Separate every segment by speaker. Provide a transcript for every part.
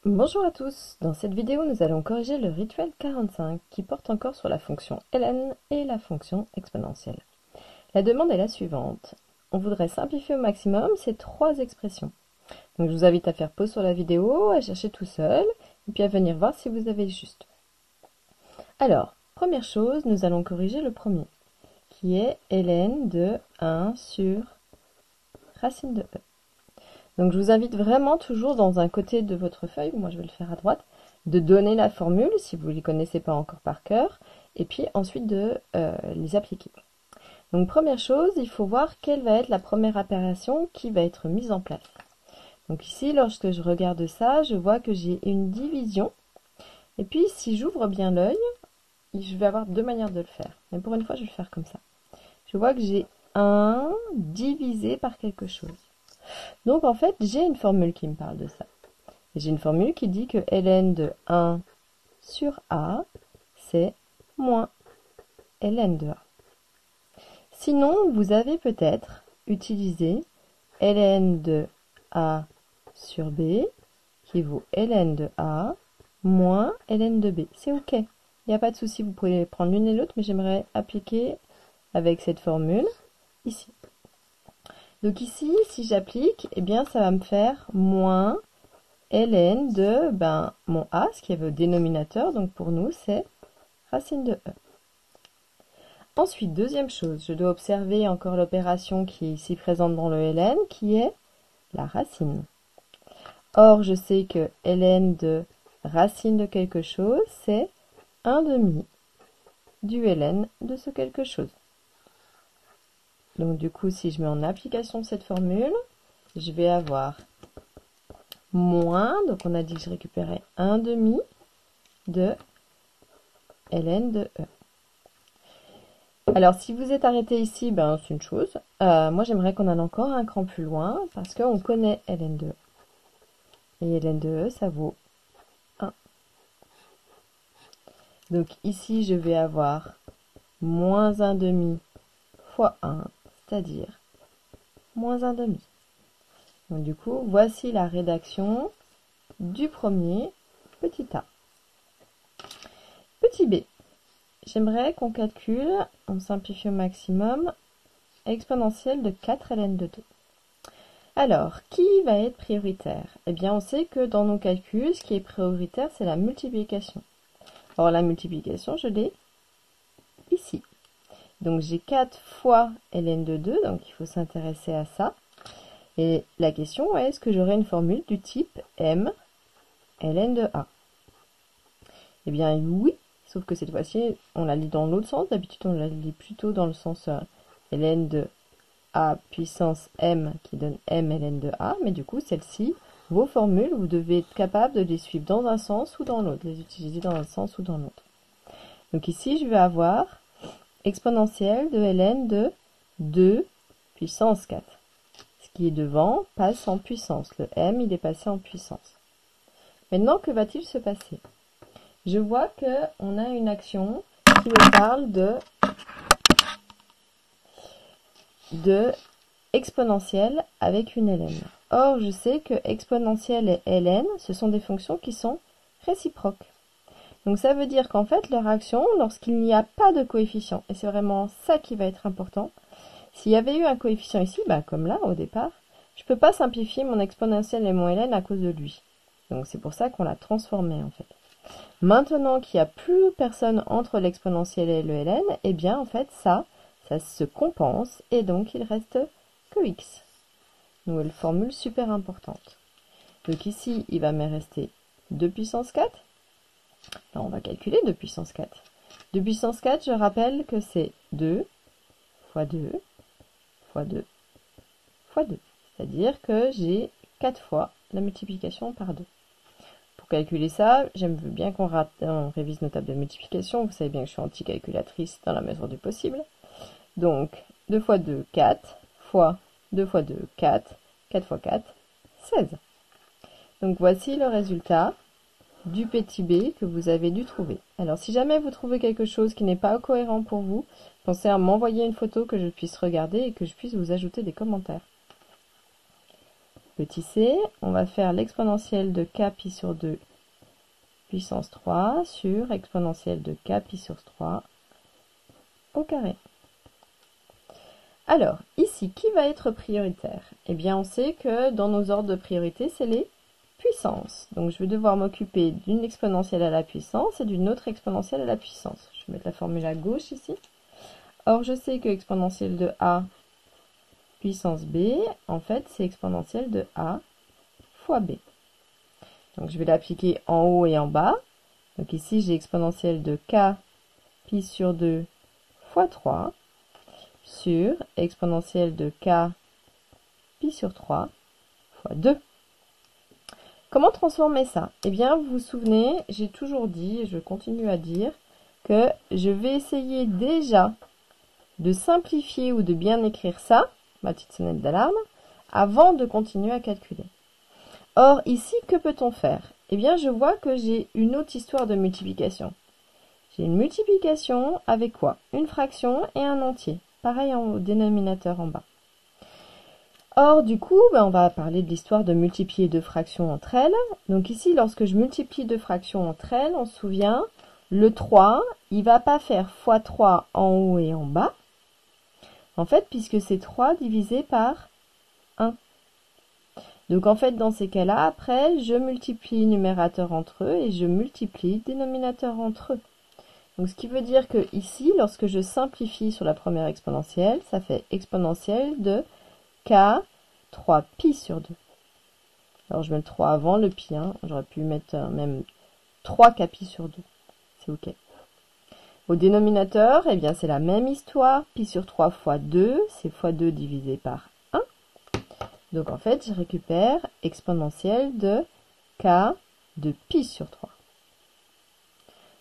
Speaker 1: Bonjour à tous, dans cette vidéo nous allons corriger le rituel 45 qui porte encore sur la fonction ln et la fonction exponentielle. La demande est la suivante, on voudrait simplifier au maximum ces trois expressions. Donc je vous invite à faire pause sur la vidéo, à chercher tout seul et puis à venir voir si vous avez juste. Alors, première chose, nous allons corriger le premier qui est ln de 1 sur racine de e. Donc je vous invite vraiment toujours dans un côté de votre feuille, moi je vais le faire à droite, de donner la formule si vous ne les connaissez pas encore par cœur, et puis ensuite de les appliquer. Donc première chose, il faut voir quelle va être la première opération qui va être mise en place. Donc ici, lorsque je regarde ça, je vois que j'ai une division, et puis si j'ouvre bien l'œil, je vais avoir deux manières de le faire. Mais pour une fois, je vais le faire comme ça. Je vois que j'ai 1 divisé par quelque chose. Donc en fait, j'ai une formule qui me parle de ça. J'ai une formule qui dit que ln de 1 sur a, c'est moins ln de a. Sinon, vous avez peut-être utilisé ln de a sur b, qui vaut ln de a moins ln de b. C'est OK. Il n'y a pas de souci, vous pouvez prendre l'une et l'autre, mais j'aimerais appliquer avec cette formule ici. Donc ici, si j'applique, eh bien ça va me faire moins ln de mon a, ce qui est le dénominateur, donc pour nous c'est racine de e. Ensuite, deuxième chose, je dois observer encore l'opération qui est ici présente dans le ln, qui est la racine. Or, je sais que ln de racine de quelque chose, c'est 1 demi du ln de ce quelque chose. Donc du coup, si je mets en application cette formule, je vais avoir moins, donc on a dit que je récupérais 1 demi de ln de e. Alors si vous êtes arrêté ici, c'est une chose. Moi j'aimerais qu'on aille encore un cran plus loin parce qu'on connaît ln de e. Et ln de e, ça vaut 1. Donc ici je vais avoir moins 1 demi fois 1, c'est-à-dire moins 1 demi. Donc du coup, voici la rédaction du premier petit a. Petit b. J'aimerais qu'on calcule, on simplifie au maximum, exponentielle de 4 ln de 2. Alors, qui va être prioritaire? Eh bien, on sait que dans nos calculs, ce qui est prioritaire, c'est la multiplication. Or, la multiplication, je l'ai ici. Donc, j'ai 4 fois ln de 2, donc il faut s'intéresser à ça. Et la question est, est-ce que j'aurai une formule du type m ln de a? Eh bien, oui, sauf que cette fois-ci, on la lit dans l'autre sens. D'habitude, on la lit plutôt dans le sens ln de a puissance m qui donne m ln de a, mais du coup celle-ci, vos formules, vous devez être capable de les suivre dans un sens ou dans l'autre, les utiliser dans un sens ou dans l'autre. Donc ici je vais avoir exponentielle de ln de 2 puissance 4. Ce qui est devant passe en puissance, le m il est passé en puissance. Maintenant que va-t-il se passer? Je vois qu'on a une action qui me parle de exponentielle avec une ln. Or, je sais que exponentielle et ln, ce sont des fonctions qui sont réciproques. Donc ça veut dire qu'en fait, leur action, lorsqu'il n'y a pas de coefficient, et c'est vraiment ça qui va être important, s'il y avait eu un coefficient ici, comme là au départ, je ne peux pas simplifier mon exponentielle et mon ln à cause de lui. Donc c'est pour ça qu'on l'a transformé en fait. Maintenant qu'il n'y a plus personne entre l'exponentielle et le ln, eh bien en fait ça se compense et donc il reste que x. Nouvelle formule super importante. Donc ici, il va me rester 2 puissance 4. Alors on va calculer 2 puissance 4. 2 puissance 4, je rappelle que c'est 2 fois 2 fois 2 fois 2. C'est-à-dire que j'ai 4 fois la multiplication par 2. Pour calculer ça, j'aime bien qu'on révise nos tables de multiplication. Vous savez bien que je suis anti-calculatrice dans la mesure du possible. Donc 2 fois 2, 4, fois 2 fois 2, 4, 4 fois 4, 16. Donc voici le résultat du petit b que vous avez dû trouver. Alors si jamais vous trouvez quelque chose qui n'est pas cohérent pour vous, pensez à m'envoyer une photo que je puisse regarder et que je puisse vous ajouter des commentaires. petit c, on va faire l'exponentielle de k pi sur 2 puissance 3 sur exponentielle de k pi sur 3 au carré. Alors, ici, qui va être prioritaire? Eh bien, on sait que dans nos ordres de priorité, c'est les puissances. Donc, je vais devoir m'occuper d'une exponentielle à la puissance et d'une autre exponentielle à la puissance. Je vais mettre la formule à gauche ici. Or, je sais que exponentielle de a puissance b, en fait, c'est exponentielle de a fois b. Donc, je vais l'appliquer en haut et en bas. Donc, ici, j'ai exponentielle de k pi sur 2 fois 3 sur exponentielle de k pi sur 3 fois 2. Comment transformer ça? Eh bien, vous vous souvenez, j'ai toujours dit, et je continue à dire, que je vais essayer déjà de simplifier ou de bien écrire ça, ma petite sonnette d'alarme, avant de continuer à calculer. Or, ici, que peut-on faire? Eh bien, je vois que j'ai une autre histoire de multiplication. J'ai une multiplication avec quoi? Une fraction et un entier. Pareil au dénominateur en bas. Or, du coup, on va parler de l'histoire de multiplier deux fractions entre elles. Donc ici, lorsque je multiplie deux fractions entre elles, on se souvient, le 3, il ne va pas faire fois 3 en haut et en bas. En fait, puisque c'est 3 divisé par 1. Donc en fait, dans ces cas-là, après, je multiplie numérateur entre eux et je multiplie dénominateur entre eux. Donc ce qui veut dire que ici, lorsque je simplifie sur la première exponentielle, ça fait exponentielle de k 3 pi sur 2. Alors je mets le 3 avant le pi, hein. J'aurais pu mettre même 3 k pi sur 2. C'est ok. Au dénominateur, eh bien c'est la même histoire. Pi sur 3 fois 2, c'est fois 2 divisé par 1. Donc en fait, je récupère exponentielle de k de pi sur 3.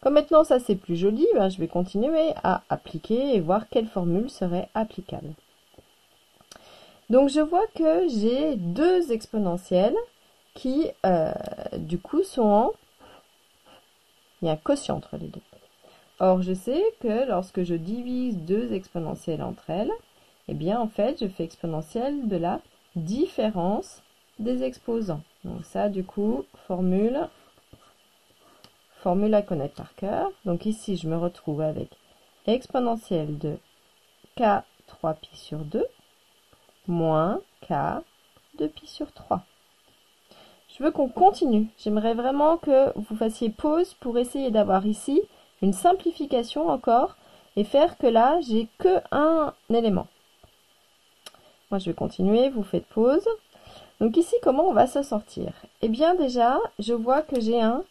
Speaker 1: Comme maintenant ça c'est plus joli, je vais continuer à appliquer et voir quelle formule serait applicable. Donc je vois que j'ai deux exponentielles qui du coup sont en... Il y a un quotient entre les deux. Or je sais que lorsque je divise deux exponentielles entre elles, eh bien en fait je fais exponentielle de la différence des exposants. Donc ça du coup, formule à connaître par cœur. Donc ici, je me retrouve avec exponentielle de k 3 pi sur 2 moins k 2 pi sur 3. Je veux qu'on continue. J'aimerais vraiment que vous fassiez pause pour essayer d'avoir ici une simplification encore et faire que là, j'ai que un élément. Moi, je vais continuer. Vous faites pause. Donc ici, comment on va se sortir? Eh bien déjà, je vois que j'ai un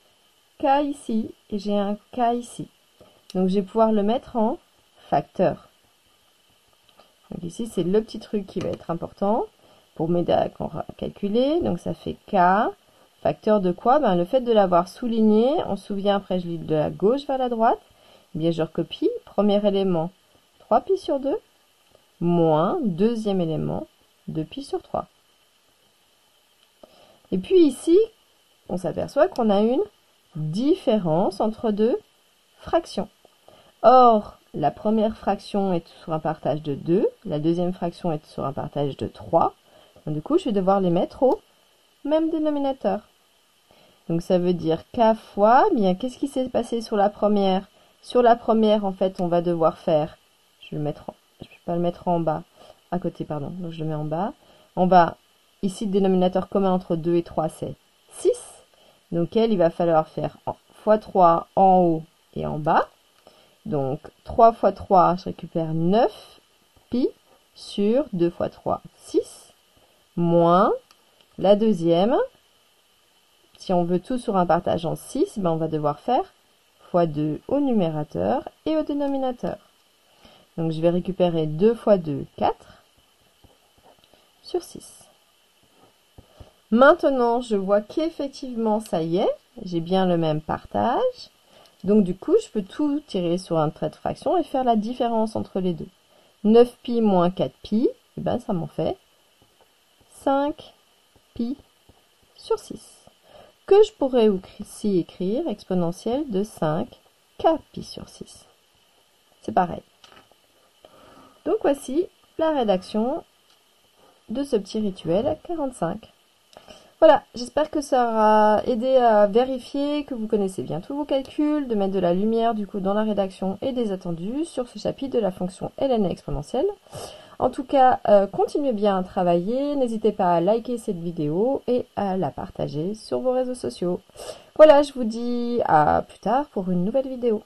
Speaker 1: k ici et j'ai un k ici. Donc je vais pouvoir le mettre en facteur. Donc ici c'est le petit truc qui va être important pour m'aider à calculer. Donc ça fait k, facteur de quoi? Le fait de l'avoir souligné, on se souvient après je lis de la gauche vers la droite. Eh bien je recopie, premier élément 3 pi sur 2, moins deuxième élément 2 pi sur 3. Et puis ici, on s'aperçoit qu'on a une différence entre deux fractions. Or, la première fraction est sur un partage de 2, la deuxième fraction est sur un partage de 3. Donc, du coup, je vais devoir les mettre au même dénominateur. Donc, ça veut dire k fois, bien, qu'est-ce qui s'est passé sur la première? Sur la première, en fait, on va devoir faire, je vais pas le mettre en bas, à côté, pardon, donc je le mets en bas. On va, ici, le dénominateur commun entre 2 et 3, c'est 6. Donc, il va falloir faire fois 3 en haut et en bas. Donc, 3 fois 3, je récupère 9 pi sur 2 fois 3, 6, moins la deuxième. Si on veut tout sur un partage en 6, on va devoir faire fois 2 au numérateur et au dénominateur. Donc, je vais récupérer 2 fois 2, 4 sur 6. Maintenant, je vois qu'effectivement, ça y est, j'ai bien le même partage. Donc du coup, je peux tout tirer sur un trait de fraction et faire la différence entre les deux. 9 pi moins 4 pi, ça m'en fait 5 pi sur 6. Que je pourrais aussi écrire exponentielle de 5 k pi sur 6. C'est pareil. Donc voici la rédaction de ce petit rituel 45. Voilà, j'espère que ça aura aidé à vérifier que vous connaissez bien tous vos calculs, de mettre de la lumière du coup dans la rédaction et des attendus sur ce chapitre de la fonction ln exponentielle. En tout cas, continuez bien à travailler, n'hésitez pas à liker cette vidéo et à la partager sur vos réseaux sociaux. Voilà, je vous dis à plus tard pour une nouvelle vidéo.